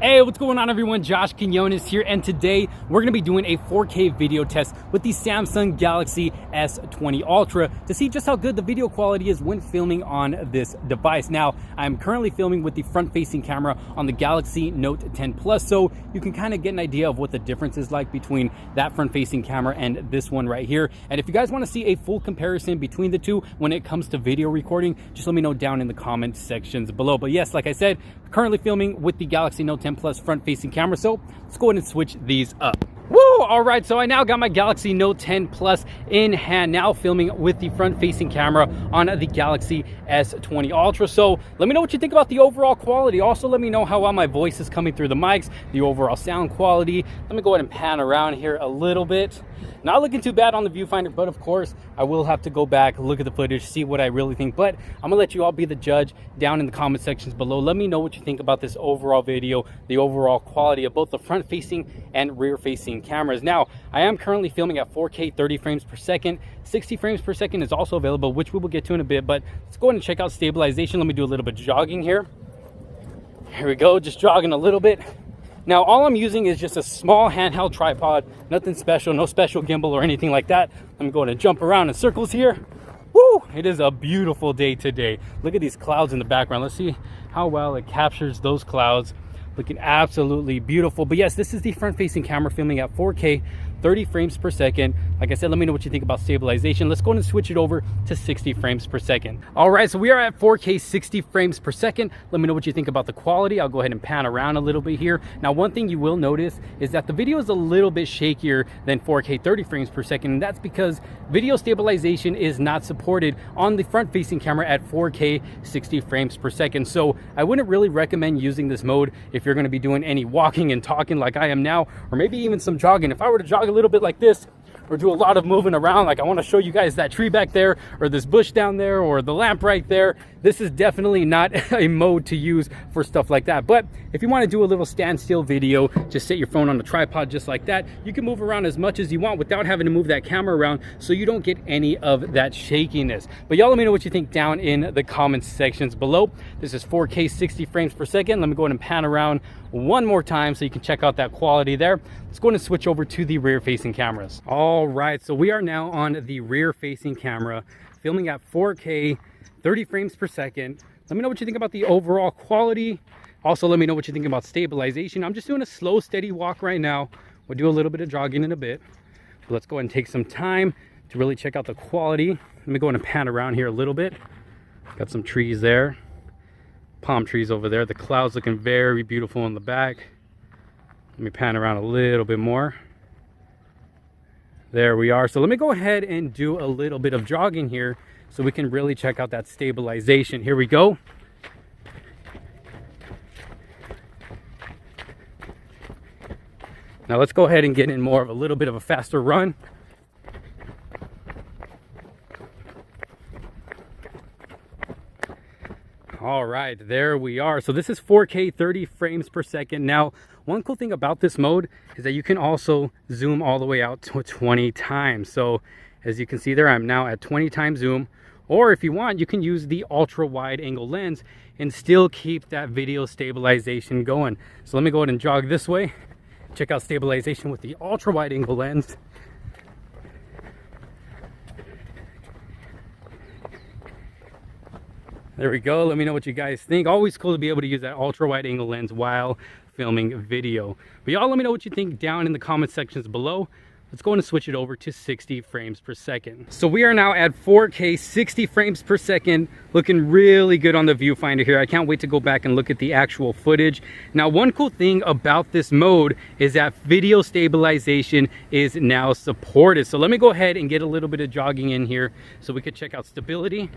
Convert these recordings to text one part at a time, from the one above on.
Hey, what's going on everyone? Josh Quinones here, and today we're going to be doing a 4K video test with the Samsung Galaxy S20 Ultra to see just how good the video quality is when filming on this device. Now, I'm currently filming with the front-facing camera on the Galaxy Note 10 Plus, so you can kind of get an idea of what the difference is like between that front-facing camera and this one right here. And if you guys want to see a full comparison between the two when it comes to video recording, just let me know down in the comment sections below. But yes, like I said, currently filming with the Galaxy Note 10 Plus front-facing camera, so let's go ahead and switch these up. Woo! All right, so I now got my Galaxy Note 10 Plus in hand, now filming with the front-facing camera on the Galaxy S20 Ultra. So let me know what you think about the overall quality. Also, let me know how well my voice is coming through the mics, the overall sound quality. Let me go ahead and pan around here a little bit. Not looking too bad on the viewfinder, but of course, I will have to go back, look at the footage, see what I really think. But I'm gonna let you all be the judge down in the comment sections below. Let me know what you think about this overall video, the overall quality of both the front-facing and rear-facing cameras. Now, I am currently filming at 4K 30 frames per second. 60 frames per second is also available, which we will get to in a bit, but let's go ahead and check out stabilization. Let me do a little bit of jogging here. Here we go, just jogging a little bit. Now, all I'm using is just a small handheld tripod, nothing special, no special gimbal or anything like that. I'm going to jump around in circles here. Woo! It is a beautiful day today. Look at these clouds in the background. Let's see how well it captures those clouds. Looking absolutely beautiful. But yes, this is the front-facing camera filming at 4K 30 frames per second. Like I said, let me know what you think about stabilization. Let's go ahead and switch it over to 60 frames per second. All right, so we are at 4K 60 frames per second. Let me know what you think about the quality. I'll go ahead and pan around a little bit here. Now, one thing you will notice is that the video is a little bit shakier than 4K 30 frames per second, and that's because video stabilization is not supported on the front-facing camera at 4K 60 frames per second. So I wouldn't really recommend using this mode if you're going to be doing any walking and talking like I am now, or maybe even some jogging. If I were to jog a little bit like this, or do a lot of moving around, like I want to show you guys that tree back there, or this bush down there, or the lamp right there, this is definitely not a mode to use for stuff like that. But if you want to do a little standstill video, just set your phone on a tripod just like that. You can move around as much as you want without having to move that camera around, so you don't get any of that shakiness. But y'all let me know what you think down in the comments sections below. This is 4K 60 frames per second. Let me go ahead and pan around one more time so you can check out that quality there. Let's go ahead and switch over to the rear-facing cameras. All right, so we are now on the rear-facing camera, filming at 4K 30 frames per second. Let me know what you think about the overall quality. Also, let me know what you think about stabilization. I'm just doing a slow, steady walk right now. We'll do a little bit of jogging in a bit. But let's go ahead and take some time to really check out the quality. Let me go ahead and pan around here a little bit. Got some trees there. Palm trees over there. The clouds looking very beautiful in the back. Let me pan around a little bit more. There we are. So let me go ahead and do a little bit of jogging here so we can really check out that stabilization. Here we go. Now let's go ahead and get in more of a little bit of a faster run. All right, there we are. So this is 4K 30 frames per second. Now, one cool thing about this mode is that you can also zoom all the way out to 20 times. So as you can see there, I'm now at 20 times zoom. Or if you want, you can use the ultra wide angle lens and still keep that video stabilization going. So let me go ahead and jog this way. Check out stabilization with the ultra wide angle lens. There we go. Let me know what you guys think. Always cool to be able to use that ultra wide angle lens while filming video. But y'all let me know what you think down in the comment sections below. Let's go ahead and switch it over to 60 frames per second. So we are now at 4K 60 frames per second, looking really good on the viewfinder here. I can't wait to go back and look at the actual footage. Now, one cool thing about this mode is that video stabilization is now supported. So let me go ahead and get a little bit of jogging in here so we could check out stability.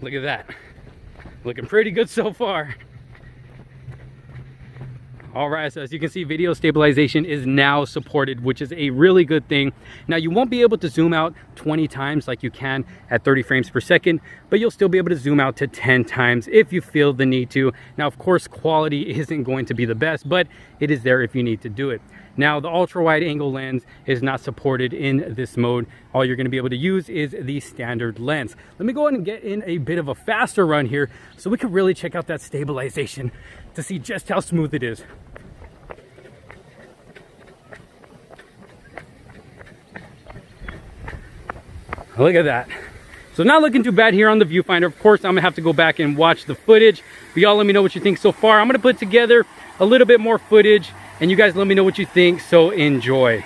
Look at that. Looking pretty good so far. All right, so as you can see, video stabilization is now supported, which is a really good thing. Now, you won't be able to zoom out 20 times like you can at 30 frames per second, but you'll still be able to zoom out to 10 times if you feel the need to. Now, of course, quality isn't going to be the best, but it is there if you need to do it. Now the ultra wide angle lens is not supported in this mode. All you're going to be able to use is the standard lens. Let me go ahead and get in a bit of a faster run here so we can really check out that stabilization to see just how smooth it is. Look at that. So not looking too bad here on the viewfinder. Of course, I'm gonna have to go back and watch the footage, but y'all let me know what you think so far. I'm gonna put together a little bit more footage and you guys let me know what you think, so enjoy.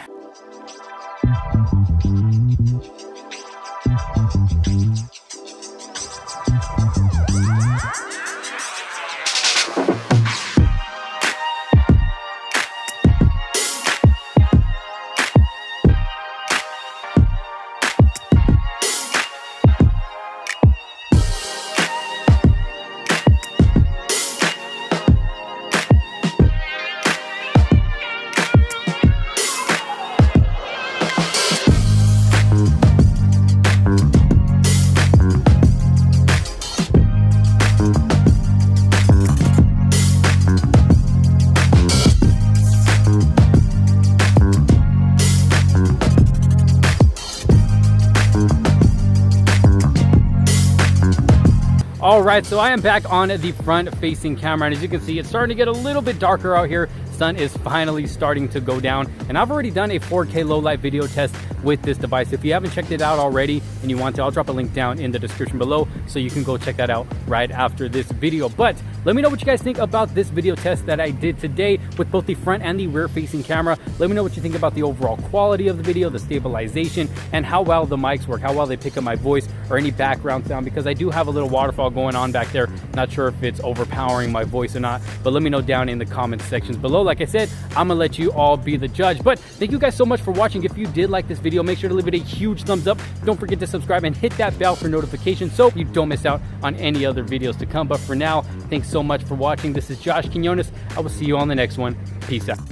All right, so I am back on the front facing camera, and as you can see, it's starting to get a little bit darker out here. Sun is finally starting to go down, and I've already done a 4K low light video test with this device. If you haven't checked it out already and you want to, I'll drop a link down in the description below so you can go check that out right after this video. But let me know what you guys think about this video test that I did today with both the front and the rear facing camera. Let me know what you think about the overall quality of the video, the stabilization, and how well the mics work, how well they pick up my voice or any background sound, because I do have a little waterfall going on back there. Not sure if it's overpowering my voice or not, but let me know down in the comment sections below. Like I said, I'm gonna let you all be the judge. But thank you guys so much for watching. If you did like this video, make sure to leave it a huge thumbs up. Don't forget to subscribe and hit that bell for notifications so you don't miss out on any other videos to come. But for now, thanks so much for watching. This is Josh Quinones. I will see you on the next one. Peace out.